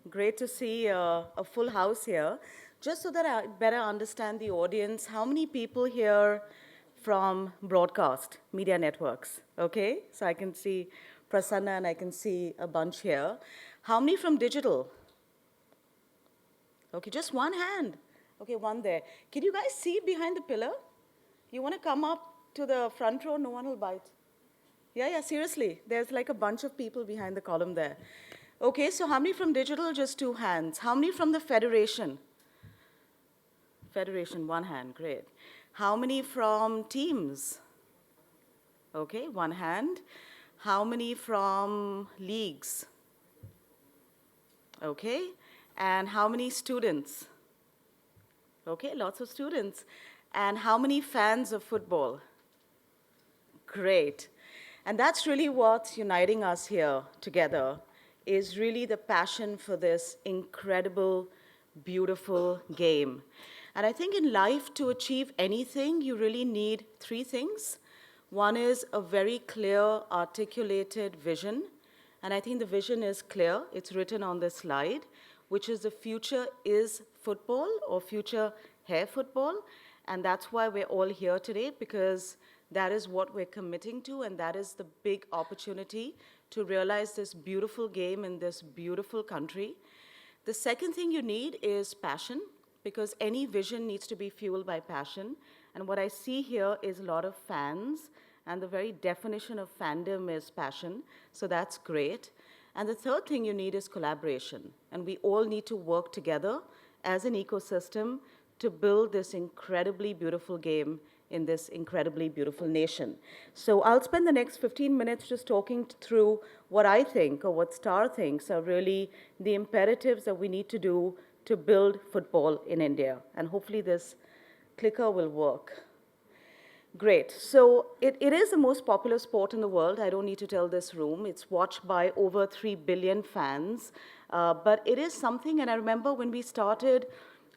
Great to see a full house here. Just so that I better understand the audience, how many people here from broadcast media networks? Okay, so I can see Prasanna and I can see a bunch here. How many from digital? Okay, just one hand. Okay, one there. Can you guys see behind the pillar? You want to come up to the front row? No one will bite. Yeah, seriously. There's like a bunch of people behind the column there. Okay, so how many from digital? Just two hands. How many from the Federation? Federation, one hand, great. How many from Teams? Okay, one hand. How many from leagues? Okay, and how many students? Okay, lots of students. And how many fans of football? Great. And that's really what's uniting us here together, is really the passion for this incredible, beautiful game. And I think in life, to achieve anything, you really need three things. One is a very clear, articulated vision. And I think the vision is clear. It's written on this slide, which is the future is football, or future hair football. And that's why we're all here today, because that is what we're committing to, and that is the big opportunity to realize this beautiful game in this beautiful country. The second thing you need is passion, because any vision needs to be fueled by passion. And what I see here is a lot of fans, and the very definition of fandom is passion, so that's great. And the third thing you need is collaboration, and we all need to work together as an ecosystem to build this incredibly beautiful game in this incredibly beautiful nation. So I'll spend the next 15 minutes just talking through what I think, or what Star thinks, are really the imperatives that we need to do to build football in India. And hopefully this clicker will work. Great. So it is the most popular sport in the world. I don't need to tell this room. It's watched by over 3 billion fans. But it is something, and I remember when we started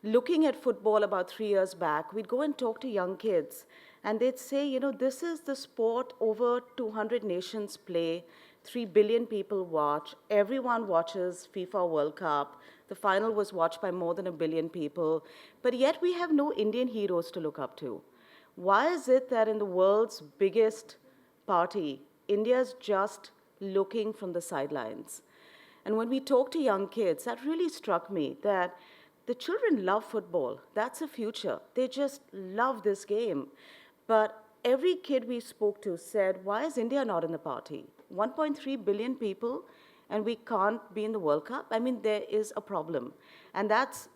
looking at football about 3 years back, we'd go and talk to young kids, and they'd say, this is the sport over 200 nations play, 3 billion people watch, everyone watches FIFA World Cup, the final was watched by more than 1 billion people, but yet we have no Indian heroes to look up to. Why is it that in the world's biggest party, India's just looking from the sidelines? And when we talk to young kids, that really struck me, that the children love football. That's a future. They just love this game. But every kid we spoke to said, why is India not in the party? 1.3 billion people, and we can't be in the World Cup? I mean, there is a problem. And that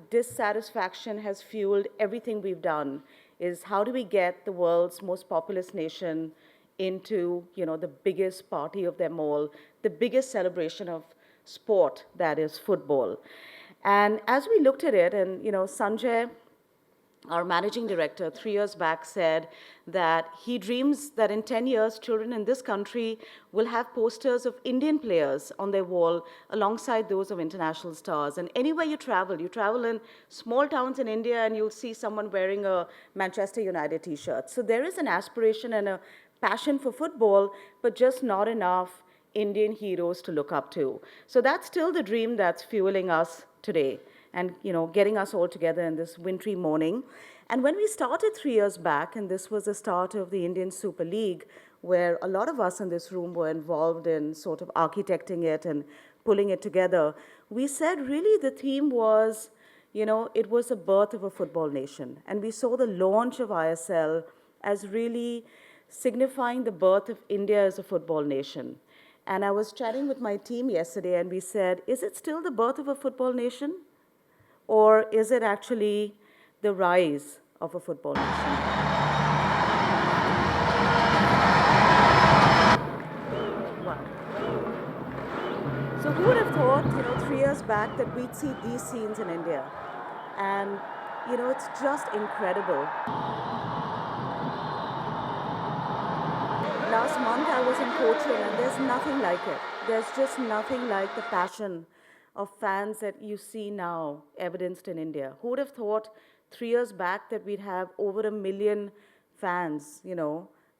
dissatisfaction has fueled everything we've done, is how do we get the world's most populous nation into, the biggest party of them all, the biggest celebration of sport, that is football. And as we looked at it, and Sanjay, our managing director, 3 years back said that he dreams that in 10 years, children in this country will have posters of Indian players on their wall alongside those of international stars. And anywhere you travel in small towns in India, and you'll see someone wearing a Manchester United t-shirt. So there is an aspiration and a passion for football, but just not enough Indian heroes to look up to. So that's still the dream that's fueling us today, and getting us all together in this wintry morning. And when we started 3 years back, and this was the start of the Indian Super League, where a lot of us in this room were involved in sort of architecting it and pulling it together, we said really the theme was, it was the birth of a football nation. And we saw the launch of ISL as really signifying the birth of India as a football nation. And I was chatting with my team yesterday, and we said, is it still the birth of a football nation? Or is it actually the rise of a football nation? Wow. So who would have thought, 3 years back, that we'd see these scenes in India? And, it's just incredible. Last month I was in coaching, and there's nothing like it. There's just nothing like the passion of fans that you see now evidenced in India. Who would have thought 3 years back that we'd have over 1 million fans,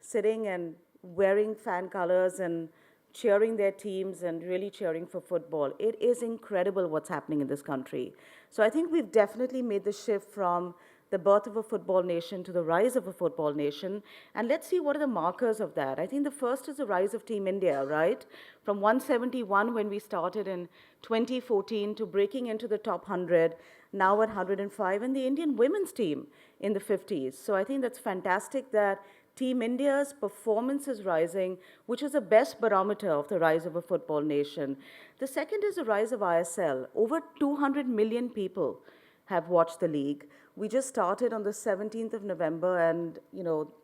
sitting and wearing fan colors and cheering their teams and really cheering for football. It is incredible what's happening in this country. So I think we've definitely made the shift from the birth of a football nation to the rise of a football nation. And let's see what are the markers of that. I think the first is the rise of Team India, right? From 171 when we started in 2014 to breaking into the top 100, now at 105, and the Indian women's team in the 50s. So I think that's fantastic that Team India's performance is rising, which is the best barometer of the rise of a football nation. The second is the rise of ISL. Over 200 million people have watched the league. We just started on the 17th of November, and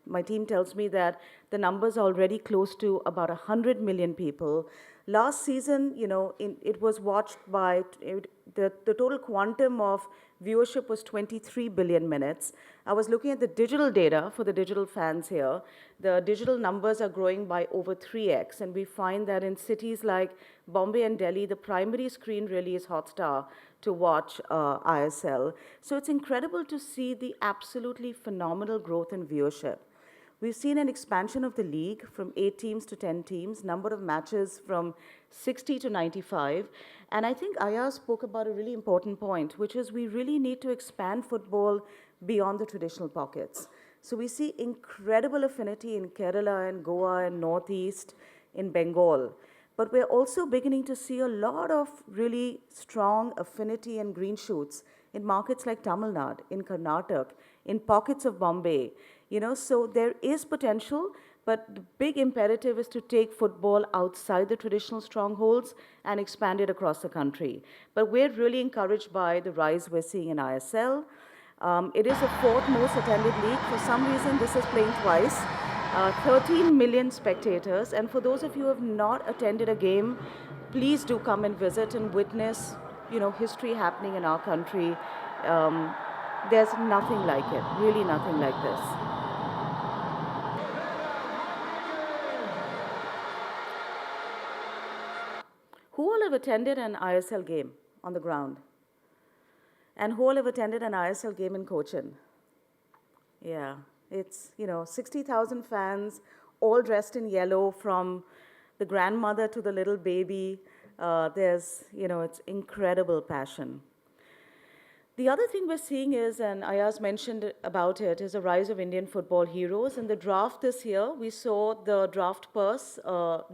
my team tells me that the numbers are already close to about 100 million people. Last season, it was watched by the total quantum of viewership was 23 billion minutes. I was looking at the digital data for the digital fans here. The digital numbers are growing by over 3x, and we find that in cities like Bombay and Delhi, the primary screen really is Hotstar to watch ISL. So it's incredible to see the absolutely phenomenal growth in viewership. We've seen an expansion of the league from 8 teams to 10 teams, number of matches from 60 to 95. And I think Aya spoke about a really important point, which is we really need to expand football beyond the traditional pockets. So we see incredible affinity in Kerala and Goa and Northeast, in Bengal. But we're also beginning to see a lot of really strong affinity and green shoots in markets like Tamil Nadu, in Karnataka, in pockets of Bombay. So there is potential, but the big imperative is to take football outside the traditional strongholds and expand it across the country. But we're really encouraged by the rise we're seeing in ISL. It is the 4th most attended league. For some reason, this is playing twice. 13 million spectators. And for those of you who have not attended a game, please do come and visit and witness, history happening in our country. There's nothing like it, really nothing like this. Who all have attended an ISL game on the ground? And who all have attended an ISL game in Cochin? Yeah, it's, 60,000 fans, all dressed in yellow, from the grandmother to the little baby. There's, it's incredible passion. The other thing we're seeing is, and Ayaz mentioned about it, is the rise of Indian football heroes. In the draft this year, we saw the draft purse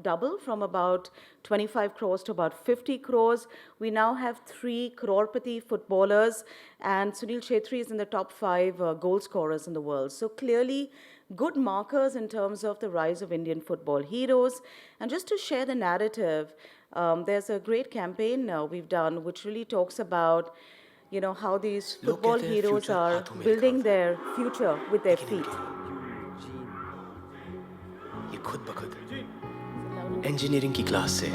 double from about 25 crores to about 50 crores. We now have 3 crorepati footballers, and Sunil Chhetri is in the top 5 goal scorers in the world. So clearly, good markers in terms of the rise of Indian football heroes. And just to share the narrative, there's a great campaign we've done which really talks about how these football heroes are building their future with their feet. ये खुद बखुद engineering की class से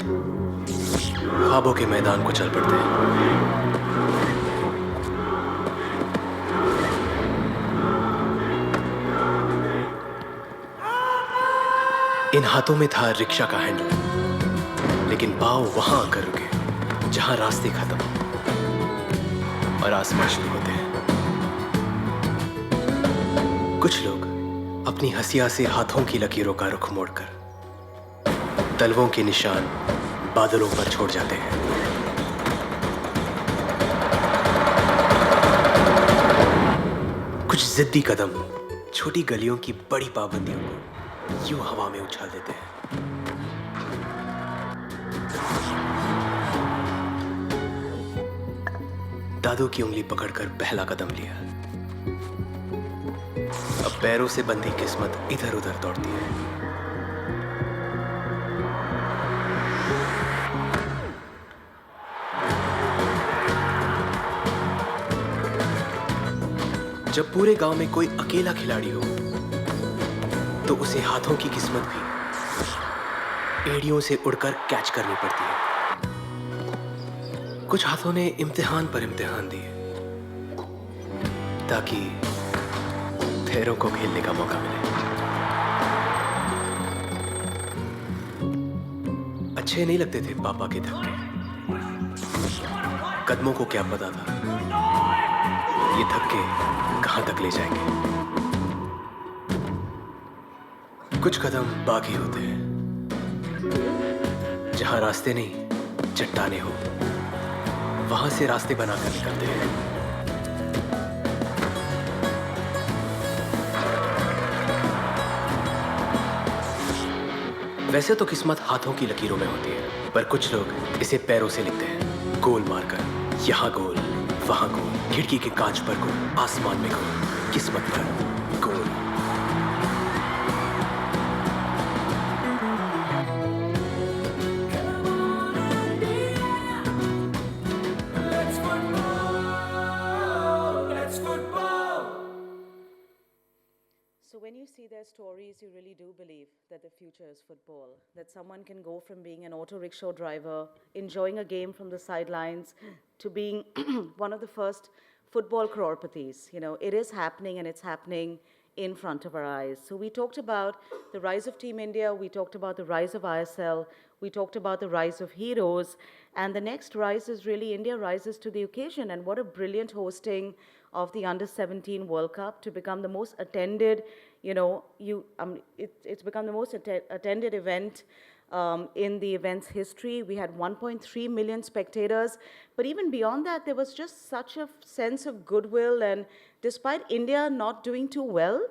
ख्वाबों के मैदान को चल पड़ते हैं। इन हाथों में था रिक्शा का हैंडल, लेकिन पाँव वहां आकर रुके जहां रास्ते खत्म और आसमान शुरू होते हैं। कुछ लोग अपनी हंसिया से हाथों की लकीरों का रुख मोड़कर तलवों के निशान बादलों पर छोड़ जाते हैं। कुछ जिद्दी कदम छोटी गलियों की बड़ी पाबंदियों को यूं हवा में उछाल देते हैं। दादू की उंगली पकड़कर पहला कदम लिया। अब पैरों से बंधी किस्मत इधर उधर दौड़ती है। जब पूरे गांव में कोई अकेला खिलाड़ी हो तो उसे हाथों की किस्मत भी एड़ियों से उड़कर कैच करनी पड़ती है। कुछ हाथों ने इम्तिहान पर इम्तिहान दिए ताकि पैरों को खेलने का मौका मिले। अच्छे नहीं लगते थे पापा के धक्के, कदमों को क्या पता था ये धक्के कहां तक ले जाएंगे। कुछ कदम बाकी होते हैं जहां रास्ते नहीं, चट्टाने हो, वहां से रास्ते बनाकर निकलते हैं। वैसे तो किस्मत हाथों की लकीरों में होती है, पर कुछ लोग इसे पैरों से लिखते हैं, गोल मारकर। यहाँ गोल, वहां गोल, खिड़की के कांच पर गोल, आसमान में गोल, किस्मत पर गोल। So when you see their stories, you really do believe that the future is football, that someone can go from being an auto rickshaw driver, enjoying a game from the sidelines, to being one of the first football crorepathies. You know, it is happening and it's happening in front of our eyes. So we talked about the rise of Team India, we talked about the rise of ISL, we talked about the rise of heroes, and the next rise is really India rises to the occasion. And what a brilliant hosting of the Under-17 World Cup to become the most attended, it's become the most attended event in the event's history. We had 1.3 million spectators, but even beyond that, there was just such a sense of goodwill. And despite India not doing too well,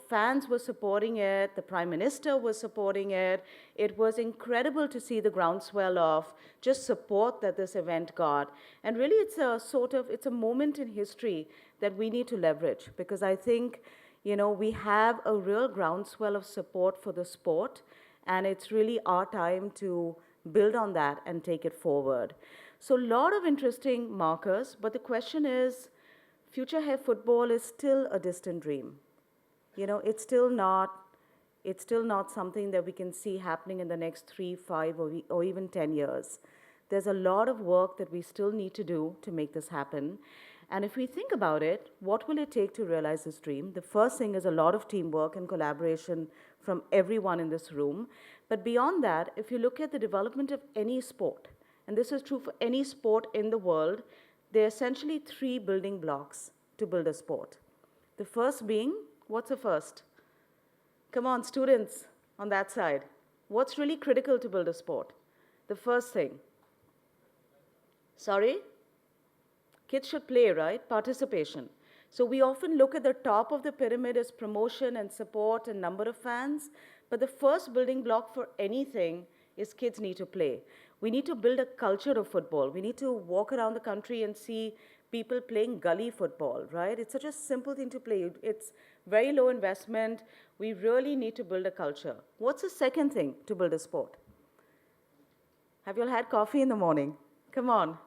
fans were supporting it. The Prime Minister was supporting it. It was incredible to see the groundswell of just support that this event got. And really, it's a moment in history that we need to leverage, because I think, we have a real groundswell of support for the sport, and it's really our time to build on that and take it forward. So a lot of interesting markers, but the question is, future hair football is still a distant dream. It's still not something that we can see happening in the next 3, 5, or even 10 years. There's a lot of work that we still need to do to make this happen. And if we think about it, what will it take to realize this dream? The first thing is a lot of teamwork and collaboration from everyone in this room. But beyond that, if you look at the development of any sport, and this is true for any sport in the world, there are essentially 3 building blocks to build a sport. The first being, what's the first? Come on, students on that side. What's really critical to build a sport? The first thing. Sorry? Kids should play, right? Participation. So we often look at the top of the pyramid as promotion and support and number of fans, but the first building block for anything is kids need to play. We need to build a culture of football. We need to walk around the country and see people playing gully football, right? It's such a simple thing to play. It's very low investment. We really need to build a culture. What's the second thing to build a sport? Have you all had coffee in the morning? Come on.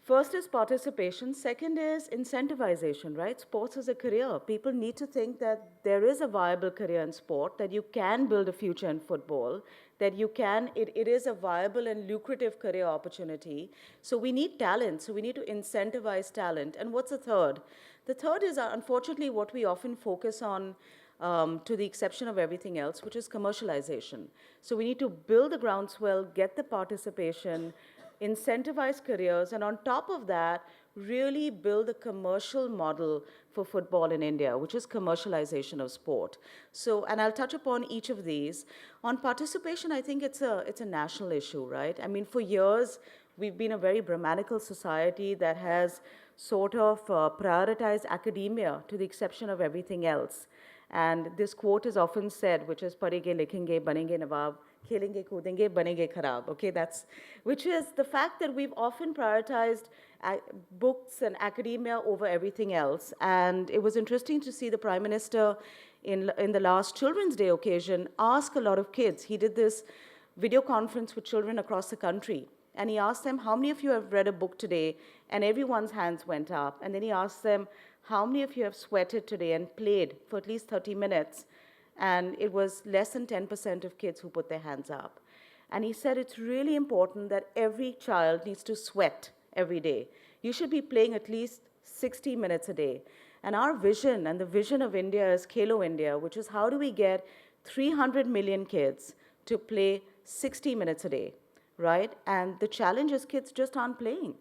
First is participation. Second is incentivization, right? Sports is a career. People need to think that there is a viable career in sport, that you can build a future in football, that it is a viable and lucrative career opportunity. So we need talent. So we need to incentivize talent. And what's the third? The third is, unfortunately, what we often focus on, to the exception of everything else, which is commercialization. So we need to build the groundswell, get the participation, incentivize careers, and on top of that, really build a commercial model for football in India, which is commercialization of sport. So, and I'll touch upon each of these. On participation, I think it's a national issue, right? I mean, for years, we've been a very Brahmanical society that has sort of prioritized academia to the exception of everything else. And this quote is often said, which is "Padhenge, likhenge, banenge nawab, khelenge, kudenge, banenge kharab." Okay, which is the fact that we've often prioritized books and academia over everything else. And it was interesting to see the Prime Minister in the last Children's Day occasion ask a lot of kids. He did this video conference with children across the country. And he asked them, how many of you have read a book today? And everyone's hands went up. And then he asked them, how many of you have sweated today and played for at least 30 minutes? And it was less than 10% of kids who put their hands up. And he said it's really important that every child needs to sweat every day. You should be playing at least 60 minutes a day. And our vision, and the vision of India, is Khelo India, which is how do we get 300 million kids to play 60 minutes a day, right? And the challenge is kids just aren't playing.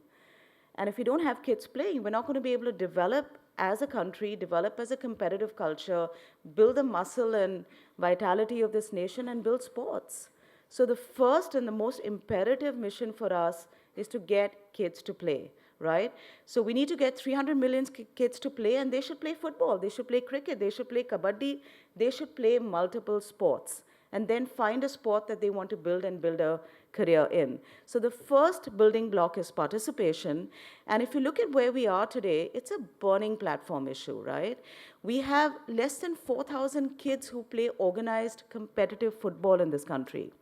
And if we don't have kids playing, we're not going to be able to develop as a country, develop as a competitive culture, build the muscle and vitality of this nation, and build sports. So the first and the most imperative mission for us is to get kids to play, right? So we need to get 300 million kids to play, and they should play football, they should play cricket, they should play kabaddi, they should play multiple sports, and then find a sport that they want to build and build a career in. So the first building block is participation. And if you look at where we are today, it's a burning platform issue, right? We have less than 4,000 kids who play organized competitive football in this country,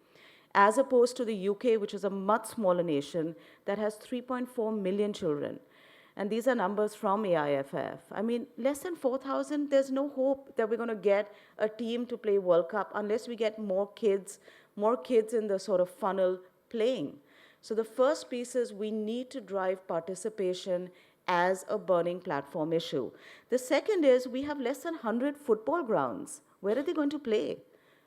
as opposed to the UK, which is a much smaller nation that has 3.4 million children. And these are numbers from AIFF. I mean, less than 4,000, there's no hope that we're going to get a team to play World Cup unless we get more kids in the sort of funnel playing. So the first piece is we need to drive participation as a burning platform issue. The second is we have less than 100 football grounds. Where are they going to play?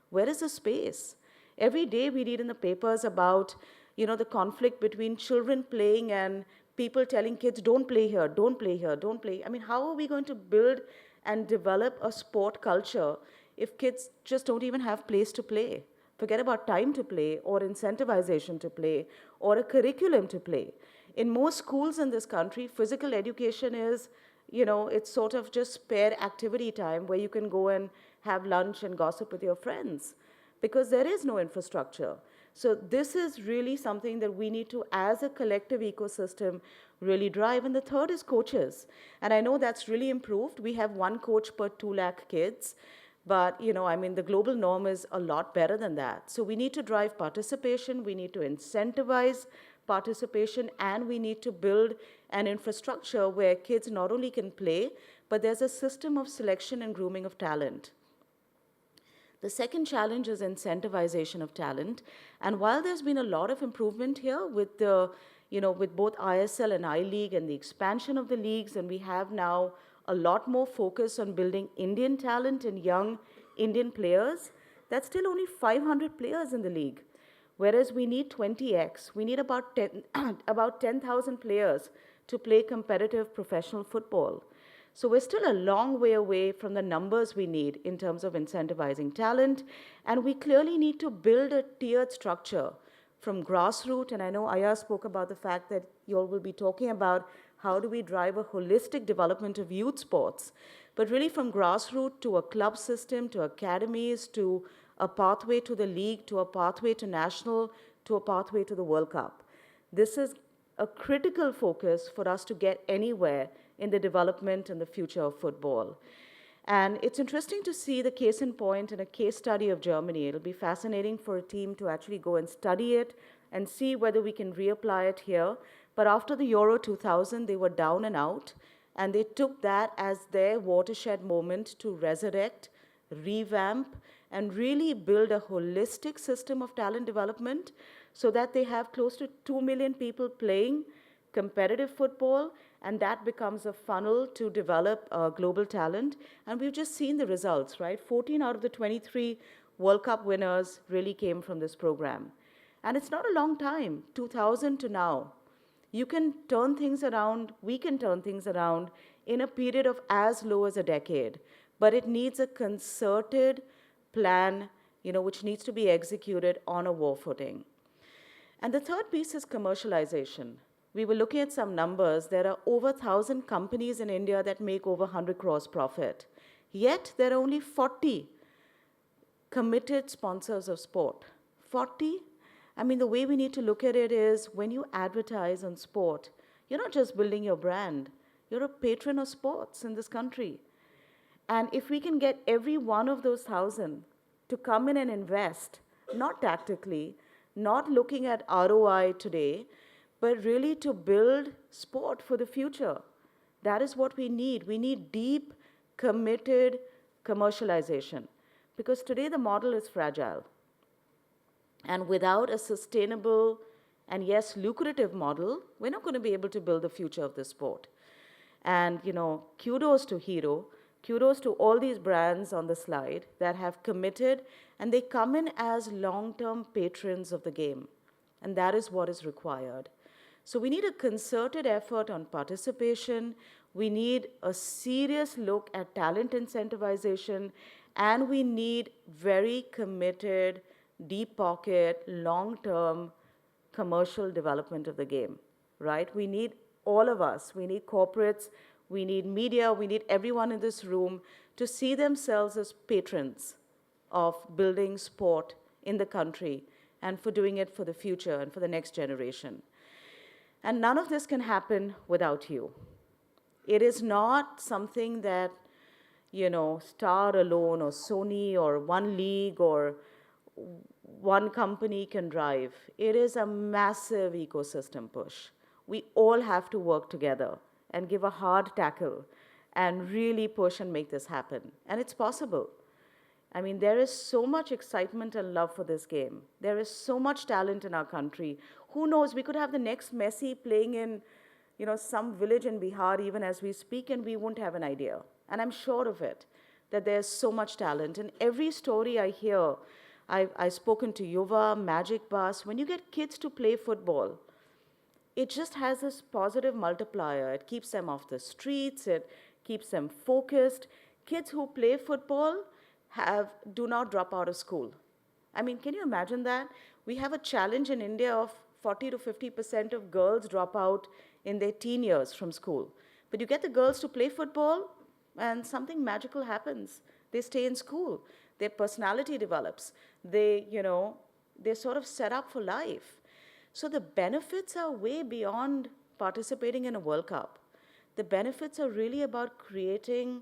Where is the space? Every day we read in the papers about, the conflict between children playing and people telling kids, don't play here, don't play here, don't play. I mean, how are we going to build and develop a sport culture if kids just don't even have place to play? Forget about time to play or incentivization to play or a curriculum to play. In most schools in this country, physical education is, it's sort of just spare activity time where you can go and have lunch and gossip with your friends, because there is no infrastructure. So this is really something that we need to, as a collective ecosystem, really drive. And the third is coaches. And I know that's really improved. We have one coach per 2 lakh kids. But, the global norm is a lot better than that. So we need to drive participation, we need to incentivize participation, and we need to build an infrastructure where kids not only can play, but there's a system of selection and grooming of talent. The second challenge is incentivization of talent. And while there's been a lot of improvement here with with both ISL and I-League and the expansion of the leagues, and we have now a lot more focus on building Indian talent and young Indian players, that's still only 500 players in the league. Whereas we need 20x. We need about 10,000 players to play competitive professional football. So we're still a long way away from the numbers we need in terms of incentivizing talent, and we clearly need to build a tiered structure from grassroots. And I know Aya spoke about the fact that you all will be talking about how do we drive a holistic development of youth sports, but really from grassroots to a club system, to academies, to a pathway to the league, to a pathway to national, to a pathway to the World Cup. This is a critical focus for us to get anywhere in the development and the future of football. And it's interesting to see the case in point in a case study of Germany. It'll be fascinating for a team to actually go and study it and see whether we can reapply it here. But after the Euro 2000, they were down and out, and they took that as their watershed moment to resurrect, revamp, and really build a holistic system of talent development so that they have close to 2 million people playing competitive football, and that becomes a funnel to develop global talent. And we've just seen the results, right? 14 out of the 23 World Cup winners really came from this program. And it's not a long time, 2000 to now. You can turn things around, we can turn things around in a period of as low as a decade. But it needs a concerted plan, which needs to be executed on a war footing. And the third piece is commercialization. We were looking at some numbers. There are over 1,000 companies in India that make over 100 crores profit. Yet there are only 40 committed sponsors of sport. 40? I mean, the way we need to look at it is when you advertise on sport, you're not just building your brand, you're a patron of sports in this country. And if we can get every one of those 1,000 to come in and invest, not tactically, not looking at ROI today, but really to build sport for the future. That is what we need. We need deep, committed commercialization. Because today the model is fragile. And without a sustainable and, yes, lucrative model, we're not going to be able to build the future of the sport. And, kudos to Hero, kudos to all these brands on the slide that have committed, and they come in as long-term patrons of the game. And that is what is required. So we need a concerted effort on participation. We need a serious look at talent incentivization, and we need very committed deep pocket, long-term commercial development of the game, right? We need all of us. We need corporates, we need media, we need everyone in this room to see themselves as patrons of building sport in the country and for doing it for the future and for the next generation. And none of this can happen without you. It is not something that, Star alone or Sony or one league or one company can drive. It is a massive ecosystem push. We all have to work together and give a hard tackle and really push and make this happen. And it's possible. I mean, there is so much excitement and love for this game. There is so much talent in our country. Who knows, we could have the next Messi playing in, some village in Bihar even as we speak, and we won't have an idea. And I'm sure of it, that there's so much talent. And every story I hear, I've spoken to Yuva, Magic Bus, when you get kids to play football, it just has this positive multiplier. It keeps them off the streets, it keeps them focused. Kids who play football do not drop out of school. I mean, can you imagine that? We have a challenge in India of 40 to 50% of girls drop out in their teen years from school. But you get the girls to play football, and something magical happens. They stay in school. Their personality develops. They're sort of set up for life. So the benefits are way beyond participating in a World Cup. The benefits are really about creating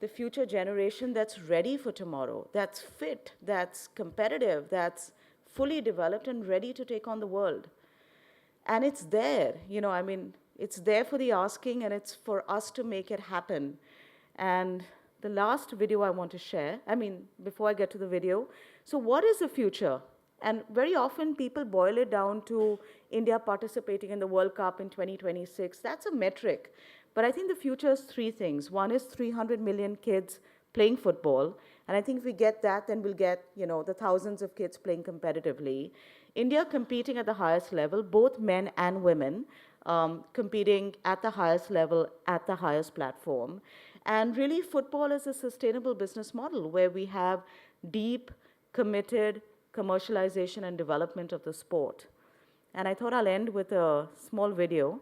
the future generation that's ready for tomorrow, that's fit, that's competitive, that's fully developed and ready to take on the world. And it's there, it's there for the asking, and it's for us to make it happen. And the last video I want to share, before I get to the video, so what is the future? And very often people boil it down to India participating in the World Cup in 2026. That's a metric. But I think the future is three things. One is 300 million kids playing football. And I think if we get that, then we'll get, the thousands of kids playing competitively. India competing at the highest level, both men and women, competing at the highest level, at the highest platform. And really, football is a sustainable business model where we have deep, committed commercialization and development of the sport. And I thought I'll end with a small video.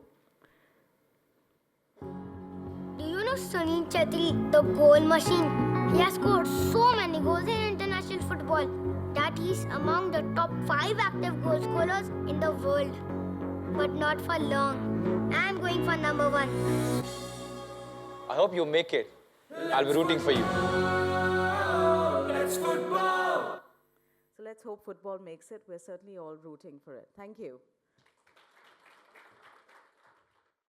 Do you know Sunil Chetri, the goal machine? He has scored so many goals in international football that he's among the top 5 active goal scorers in the world. But not for long. I'm going for number 1. I hope you make it. I'll be rooting for you. Let's football! So let's hope football makes it. We're certainly all rooting for it. Thank you.